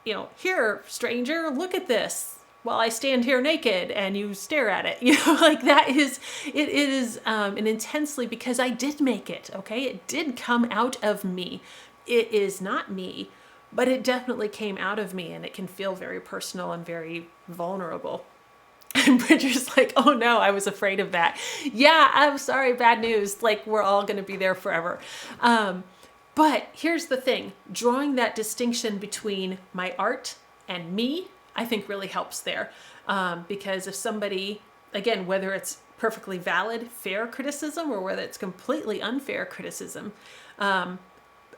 here, stranger, look at this while I stand here naked and you stare at it. Like that is, it is an intensely, because I did make it, okay? It did come out of me. It is not me. But it definitely came out of me, and it can feel very personal and very vulnerable. And Bridger's like, oh no, I was afraid of that. Yeah, I'm sorry, bad news. Like, we're all going to be there forever. But here's the thing. Drawing that distinction between my art and me, I think really helps there. Because if somebody, again, whether it's perfectly valid, fair criticism, or whether it's completely unfair criticism,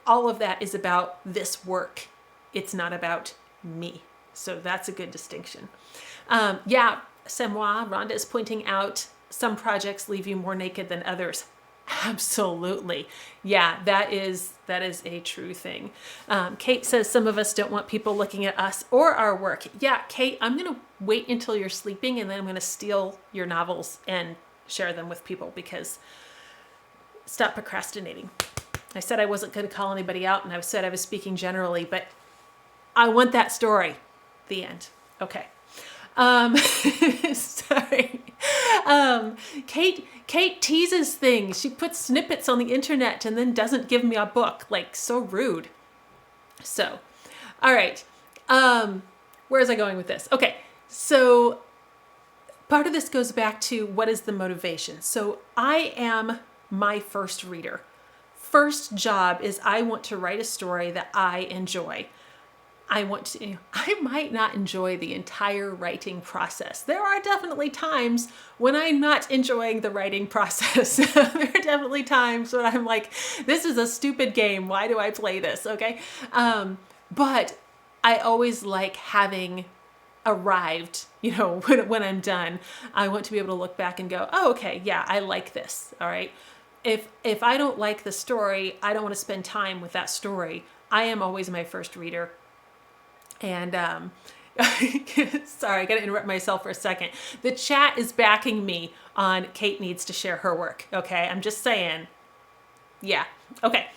all of that is about this work. It's not about me. So that's a good distinction. Semois, Rhonda is pointing out some projects leave you more naked than others. Absolutely. Yeah, that is a true thing. Kate says some of us don't want people looking at us or our work. Yeah, Kate, I'm going to wait until you're sleeping, and then I'm going to steal your novels and share them with people, because stop procrastinating. I said I wasn't going to call anybody out, and I said I was speaking generally, but I want that story. The end. Okay. Sorry. Kate teases things. She puts snippets on the internet and then doesn't give me a book. Like, so rude. So, all right. Where is I going with this? Okay. So part of this goes back to what is the motivation. So I am my first reader. First job is I want to write a story that I enjoy. I might not enjoy the entire writing process. There are definitely times when I'm not enjoying the writing process. There are definitely times when I'm like, this is a stupid game. Why do I play this? Okay. But I always like having arrived, when I'm done. I want to be able to look back and go, oh, okay, yeah, I like this. All right. If I don't like the story, I don't want to spend time with that story. I am always my first reader. And sorry, I got to interrupt myself for a second. The chat is backing me on Kate needs to share her work. Okay, I'm just saying. Yeah. Okay.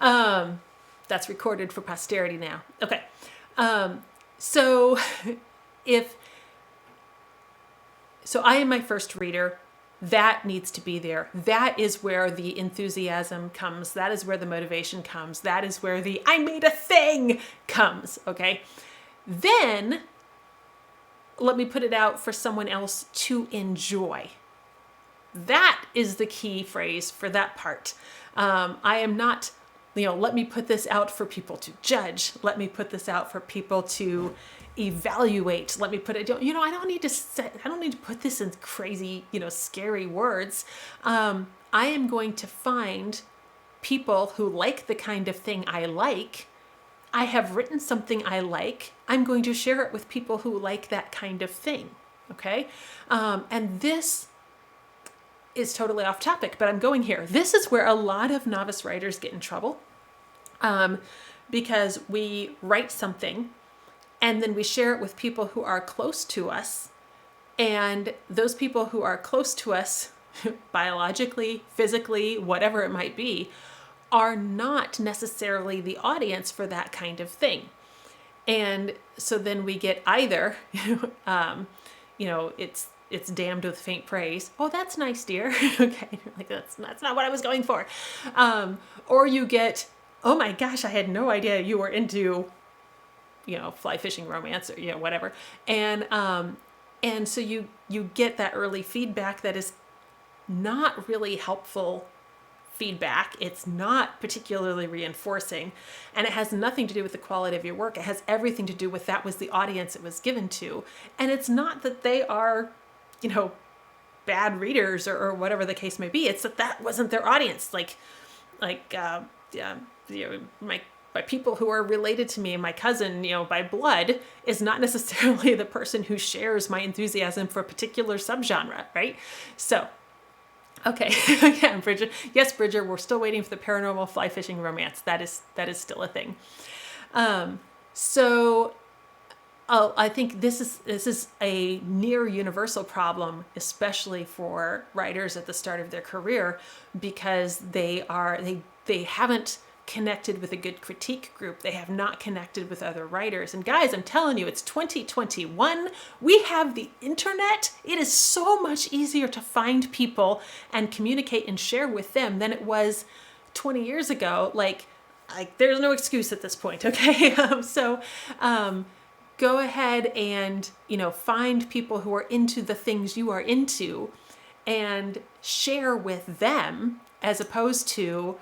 That's recorded for posterity now. Okay. So I am my first reader. That needs to be there. That is where the enthusiasm comes. That is where the motivation comes. That is where the I made a thing comes. Okay. Then let me put it out for someone else to enjoy. That is the key phrase for that part. I am not, let me put this out for people to judge. Let me put this out for people to evaluate. Let me put it, I don't need to put this in crazy, scary words. I am going to find people who like the kind of thing I like. I have written something I like. I'm going to share it with people who like that kind of thing. Okay. And this is totally off topic, but I'm going here. This is where a lot of novice writers get in trouble. Because we write something and then we share it with people who are close to us. And those people who are close to us, biologically, physically, whatever it might be, are not necessarily the audience for that kind of thing. And so then we get either, it's damned with faint praise. Oh, that's nice, dear. Okay. Like that's not what I was going for. Or you get, oh my gosh, I had no idea you were into, fly fishing romance or, whatever. And so you get that early feedback that is not really helpful feedback. It's not particularly reinforcing, and it has nothing to do with the quality of your work. It has everything to do with that was the audience it was given to. And it's not that they are, bad readers or whatever the case may be. It's that wasn't their audience. My people who are related to me, my cousin, by blood, is not necessarily the person who shares my enthusiasm for a particular subgenre, right? So, okay, again, Bridget. Yes, Bridger, we're still waiting for the paranormal fly fishing romance. That is still a thing. I think this is a near universal problem, especially for writers at the start of their career, because they haven't connected with a good critique group. They have not connected with other writers. And guys, I'm telling you, it's 2021. We have the internet. It is so much easier to find people and communicate and share with them than it was 20 years ago. Like there's no excuse at this point. Okay. Go ahead and, find people who are into the things you are into and share with them, as opposed to,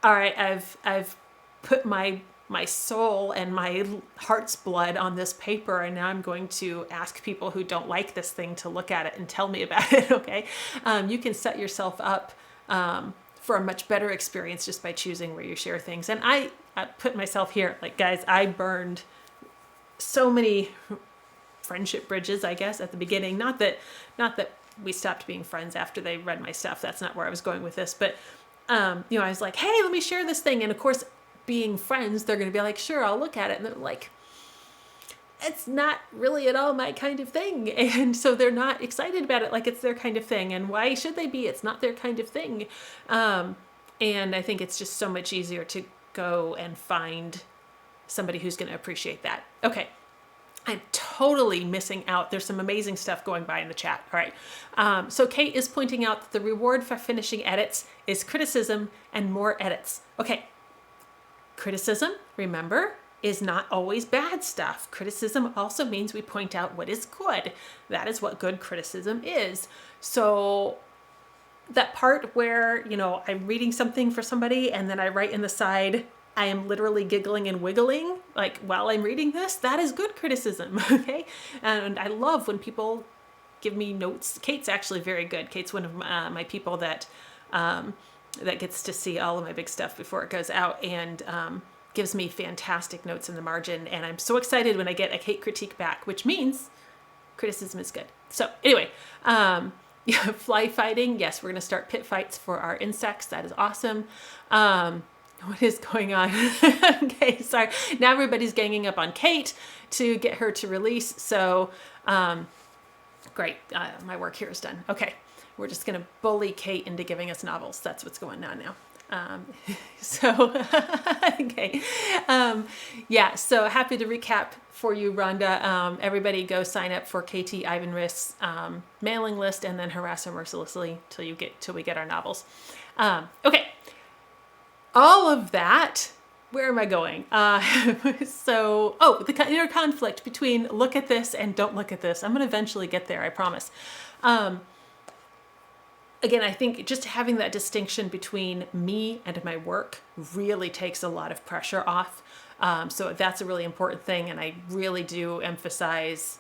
all right, I've put my soul and my heart's blood on this paper, and now I'm going to ask people who don't like this thing to look at it and tell me about it. Okay. You can set yourself up, for a much better experience just by choosing where you share things. And I put myself here, like, guys, I burned so many friendship bridges, I guess, at the beginning. Not that we stopped being friends after they read my stuff. That's not where I was going with this. But, I was like, hey, let me share this thing. And of course, being friends, they're going to be like, sure, I'll look at it. And they're like, it's not really at all my kind of thing. And so they're not excited about it like it's their kind of thing. And why should they be? It's not their kind of thing. And I think it's just so much easier to go and find somebody who's going to appreciate that. Okay. I'm totally missing out. There's some amazing stuff going by in the chat. All right. So Kate is pointing out that the reward for finishing edits is criticism and more edits. Okay. Criticism, remember, is not always bad stuff. Criticism also means we point out what is good. That is what good criticism is. So that part where, I'm reading something for somebody and then I write in the side, I am literally giggling and wiggling. like while I'm reading this, that is good criticism. Okay. And I love when people give me notes. Kate's actually very good. Kate's one of my people that gets to see all of my big stuff before it goes out, and gives me fantastic notes in the margin. And I'm so excited when I get a Kate critique back, which means criticism is good. So anyway, yeah, fly fighting. Yes, we're going to start pit fights for our insects. That is awesome. What is going on? Okay, sorry. Now everybody's ganging up on Kate to get her to release. So great. My work here is done. Okay. We're just going to bully Kate into giving us novels. That's what's going on now. Okay. Yeah, so happy to recap for you, Rhonda. Everybody go sign up for KT Ivanrisk's mailing list, and then harass her mercilessly till we get our novels. Okay. All of that. Where am I going? The inner conflict between look at this and don't look at this. I'm going to eventually get there, I promise. Again, I think just having that distinction between me and my work really takes a lot of pressure off. So that's a really important thing. And I really do emphasize,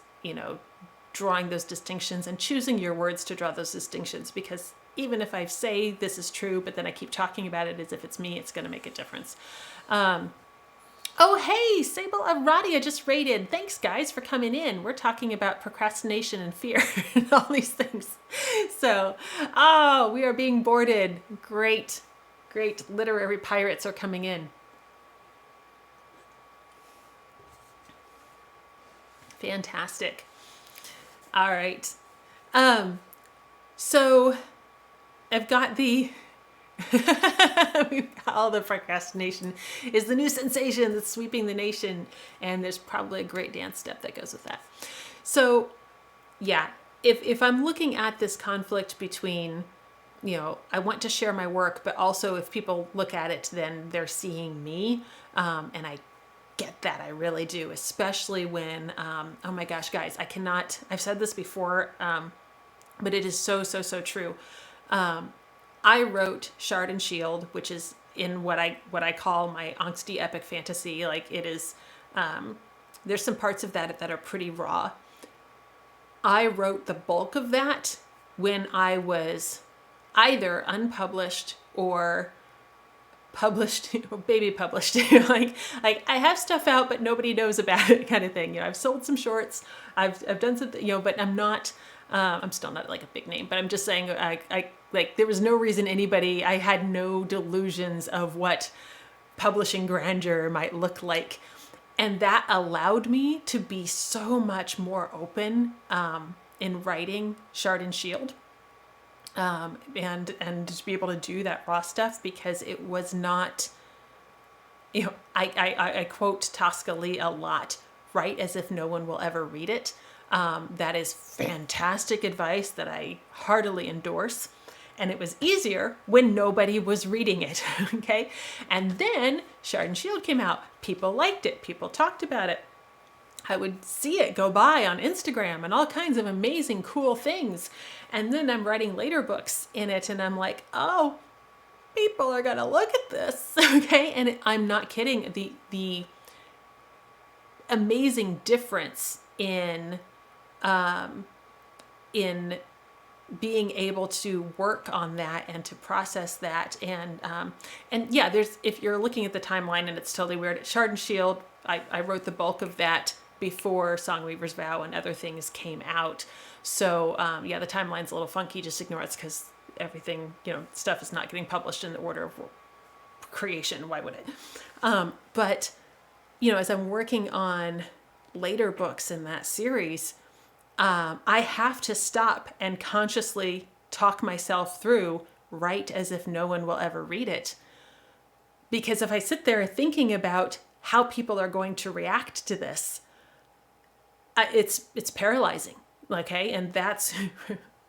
drawing those distinctions and choosing your words to draw those distinctions, because even if I say this is true, but then I keep talking about it as if it's me, it's going to make a difference. Oh, hey, Sable Aradia just rated. Thanks, guys, for coming in. We're talking about procrastination and fear and all these things. So, we are being boarded. Great, great literary pirates are coming in. Fantastic. All right. So I've got all the procrastination is the new sensation that's sweeping the nation, and there's probably a great dance step that goes with that. So yeah, if I'm looking at this conflict between, I want to share my work, but also if people look at it, then they're seeing me, and I get that. I really do, especially when, oh my gosh, guys, I've said this before, but it is so true. I wrote Shard and Shield, which is in what I call my angsty epic fantasy. Like it is, there's some parts of that are pretty raw. I wrote the bulk of that when I was either unpublished or published, baby published. like I have stuff out, but nobody knows about it, kind of thing. I've sold some shorts, I've done something, but I'm not. I'm still not like a big name, but I'm just saying, I there was no reason I had no delusions of what publishing grandeur might look like. And that allowed me to be so much more open, in writing Shard and Shield. And to be able to do that raw stuff, because it was not, I quote Tosca Lee a lot, write as if no one will ever read it. That is fantastic advice that I heartily endorse. And it was easier when nobody was reading it. Okay. And then Shard and Shield came out. People liked it. People talked about it. I would see it go by on Instagram and all kinds of amazing, cool things. And then I'm writing later books in it, and I'm like, oh, people are going to look at this. Okay. And I'm not kidding. The amazing difference in being able to work on that and to process that. And yeah, if you're looking at the timeline, and it's totally weird, Shard and Shield, I wrote the bulk of that before Songweaver's Vow and other things came out. So yeah, the timeline's a little funky. Just ignore it, because everything, stuff is not getting published in the order of creation. Why would it? But, as I'm working on later books in that series, I have to stop and consciously talk myself through, write as if no one will ever read it. Because if I sit there thinking about how people are going to react to this, it's paralyzing. Okay. And that's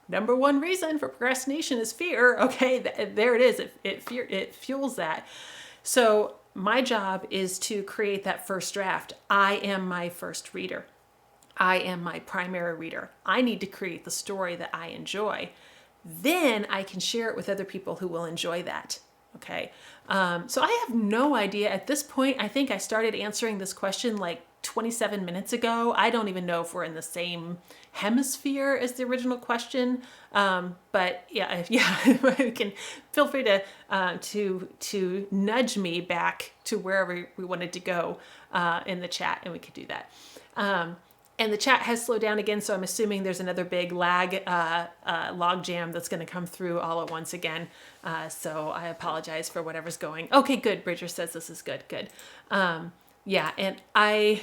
number one reason for procrastination is fear. Okay. There it is. It fuels that. So my job is to create that first draft. I am my first reader. I am my primary reader. I need to create the story that I enjoy. Then I can share it with other people who will enjoy that. Okay. So I have no idea at this point. I think I started answering this question like 27 minutes ago. I don't even know if we're in the same hemisphere as the original question. But yeah, you can feel free to nudge me back to wherever we wanted to go in the chat, and we could do that. And the chat has slowed down again, so I'm assuming there's another big log jam that's going to come through all at once again. So I apologize for whatever's going. Okay, good. Bridger says this is good. Good. Yeah, and I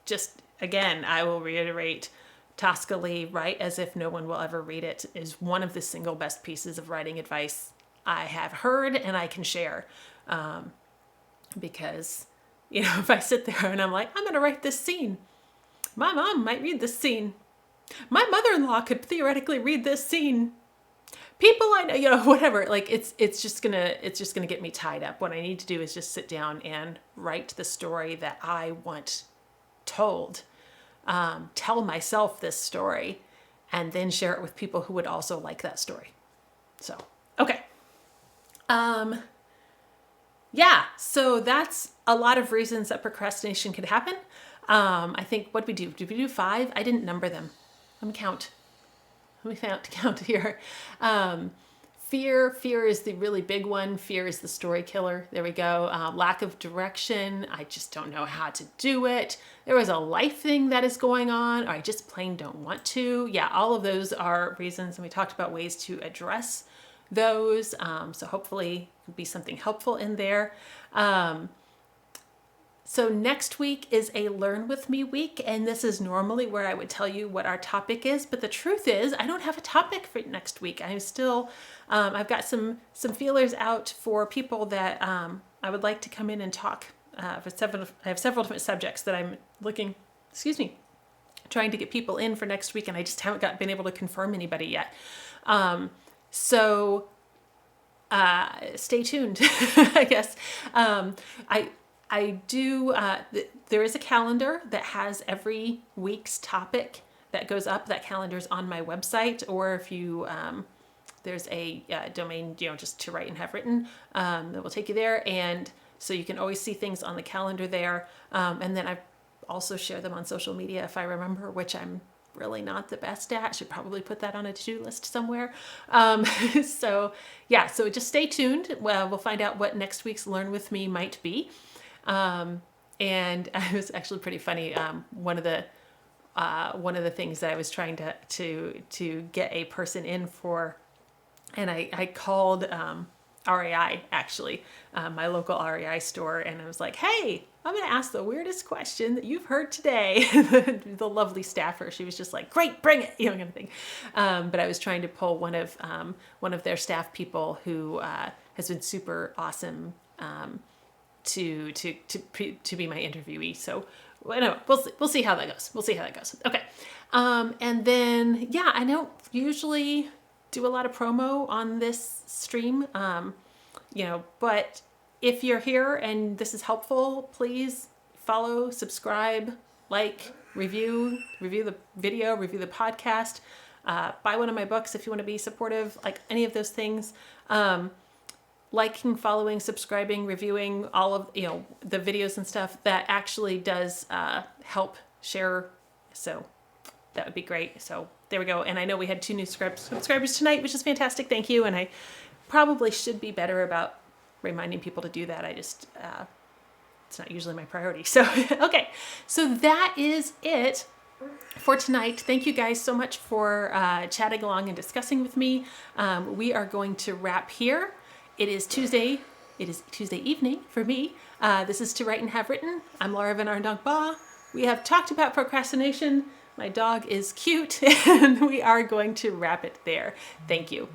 just, again, I will reiterate, Toscally, Write as If No One Will Ever Read It is one of the single best pieces of writing advice I have heard and I can share. Because, if I sit there and I'm like, I'm going to write this scene. My mom might read this scene. My mother-in-law could theoretically read this scene. People I know, whatever. Like it's just gonna get me tied up. What I need to do is just sit down and write the story that I want told. Tell myself this story, and then share it with people who would also like that story. So, okay. Yeah. So that's a lot of reasons that procrastination could happen. I think, what did we do? Did we do 5? I didn't number them. Let me count here. Fear is the really big one. Fear is the story killer. There we go. Lack of direction. I just don't know how to do it. There was a life thing that is going on, or I just plain don't want to. Yeah, all of those are reasons, and we talked about ways to address those. So hopefully it'll be something helpful in there. So next week is a Learn With Me week, and this is normally where I would tell you what our topic is, but the truth is I don't have a topic for next week. I'm still, I've got some feelers out for people that I would like to come in and talk. I have several different subjects that I'm trying to get people in for next week, and I just haven't been able to confirm anybody yet. So stay tuned, I guess. I do, there is a calendar that has every week's topic that goes up. That calendar's on my website, or if you, there's a domain, just to write and have written, that will take you there. And so you can always see things on the calendar there. And then I also share them on social media if I remember, which I'm really not the best at. Should probably put that on a to-do list somewhere. So just stay tuned. Well, we'll find out what next week's Learn With Me might be. And it was actually pretty funny. One of the things that I was trying to get a person in for, and I called, REI actually, my local REI store. And I was like, hey, I'm going to ask the weirdest question that you've heard today. The lovely staffer, she was just like, great, bring it, kind of thing. But I was trying to pull one of their staff people who, has been super awesome, to be my interviewee. So anyway, we'll see how that goes. Okay. And then, I don't usually do a lot of promo on this stream. But if you're here and this is helpful, please follow, subscribe, like, review the video, review the podcast, buy one of my books if you want to be supportive, like any of those things. Liking, following, subscribing, reviewing all of, the videos and stuff, that actually does help share. So that would be great. So there we go. And I know we had 2 new subscribers tonight, which is fantastic. Thank you. And I probably should be better about reminding people to do that. I just, it's not usually my priority. So, okay. So that is it for tonight. Thank you guys so much for chatting along and discussing with me. We are going to wrap here. It is Tuesday evening for me. This is To Write and Have Written. I'm Laura VanArendonk Baugh. We have talked about procrastination. My dog is cute, and we are going to wrap it there. Thank you.